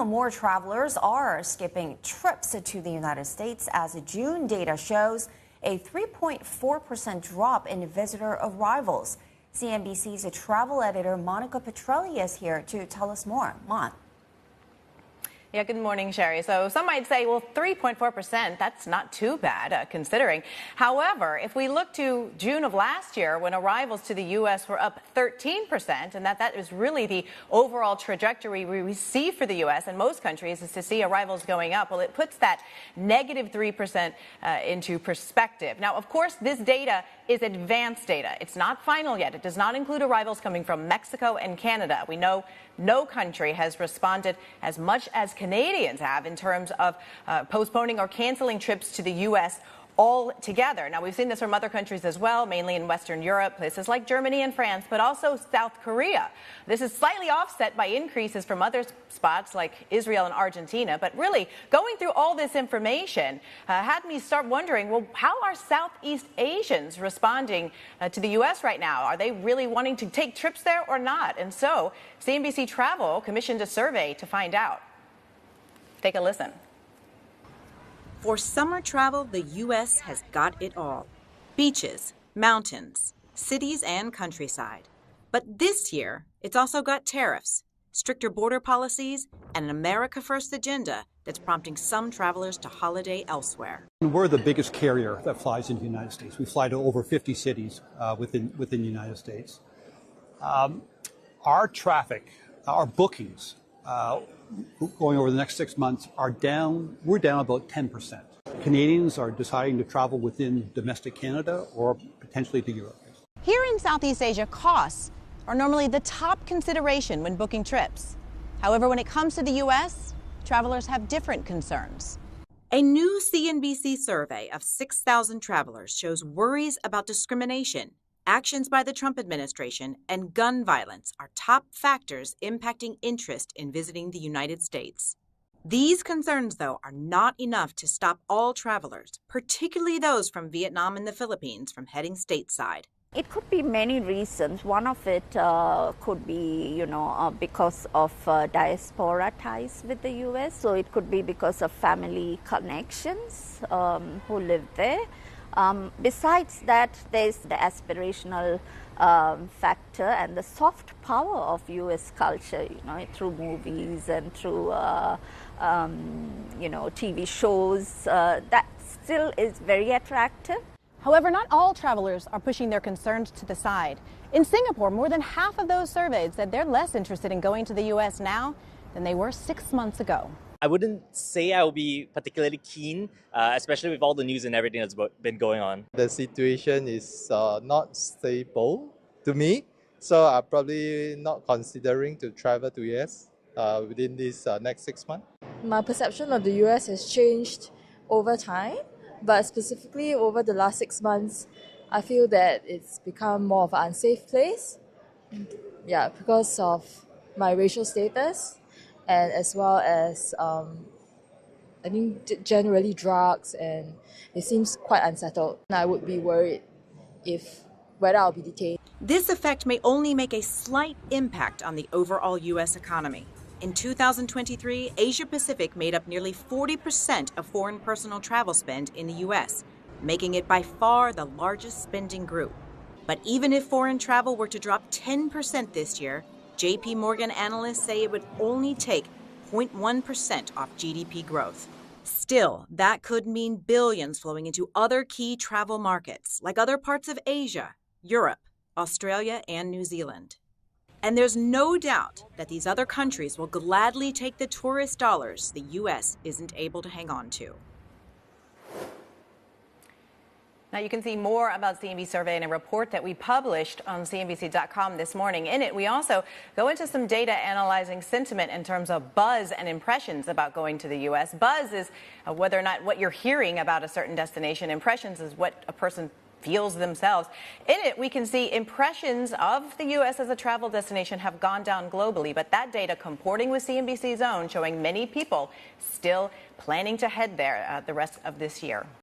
More travelers are skipping trips to the United States as June data shows a 3.4% drop in visitor arrivals. CNBC's travel editor Monica Petrelli is here to tell us more. Mon. Yeah, good morning, Sherry. So some might say, well, 3.4%, that's not too bad considering. However, if we look to June of last year, when arrivals to the U.S. were up 13%, and that is really the overall trajectory we see for the U.S. and most countries is to see arrivals going up. Well, it puts that negative 3% into perspective. Now, of course, this data is advanced data. It's not final yet. It does not include arrivals coming from Mexico and Canada. We know no country has responded as much as Canadians have in terms of postponing or canceling trips to the U.S. altogether. Now, we've seen this from other countries as well, mainly in Western Europe, places like Germany and France, but also South Korea. This is slightly offset by increases from other spots like Israel and Argentina. But really, going through all this information had me start wondering, well, how are Southeast Asians responding to the U.S. right now? Are they really wanting to take trips there or not? And so CNBC Travel commissioned a survey to find out. Take a listen. For summer travel, the U.S. has got it all. Beaches, mountains, cities, and countryside. But this year, it's also got tariffs, stricter border policies, and an America First agenda that's prompting some travelers to holiday elsewhere. We're the biggest carrier that flies into the United States. We fly to over 50 cities within the United States. Our traffic, our bookings, going over the next 6 months are down. We're down about 10%. Canadians are deciding to travel within domestic Canada or potentially to Europe. Here in Southeast Asia, costs are normally the top consideration when booking trips. However, when it comes to the U.S., travelers have different concerns. A new CNBC survey of 6,000 travelers shows worries about discrimination, actions by the Trump administration, and gun violence are top factors impacting interest in visiting the United States. These concerns, though, are not enough to stop all travelers, particularly those from Vietnam and the Philippines, from heading stateside. It could be many reasons. One of it could be, because of diaspora ties with the U.S. So it could be because of family connections who live there. Besides that, there's the aspirational factor and the soft power of U.S. culture, through movies and through, TV shows. That still is very attractive. However, not all travelers are pushing their concerns to the side. In Singapore, more than half of those surveyed said they're less interested in going to the U.S. now than they were 6 months ago. I wouldn't say I will be particularly keen, especially with all the news and everything that's been going on. The situation is not stable to me, so I'm probably not considering to travel to US within this next 6 months. My perception of the US has changed over time, but specifically over the last 6 months, I feel that it's become more of an unsafe place. Yeah, because of my racial status. And as well as, I think, generally drugs, and it seems quite unsettled. I would be worried whether I'll be detained. This effect may only make a slight impact on the overall U.S. economy. In 2023, Asia-Pacific made up nearly 40% of foreign personal travel spend in the U.S., making it by far the largest spending group. But even if foreign travel were to drop 10% this year, J.P. Morgan analysts say it would only take 0.1% off GDP growth. Still, that could mean billions flowing into other key travel markets, like other parts of Asia, Europe, Australia, and New Zealand. And there's no doubt that these other countries will gladly take the tourist dollars the U.S. isn't able to hang on to. Now, you can see more about CNBC Survey in a report that we published on CNBC.com this morning. In it, we also go into some data analyzing sentiment in terms of buzz and impressions about going to the U.S. Buzz is whether or not what you're hearing about a certain destination. Impressions is what a person feels themselves. In it, we can see impressions of the U.S. as a travel destination have gone down globally, but that data comporting with CNBC's own showing many people still planning to head there the rest of this year.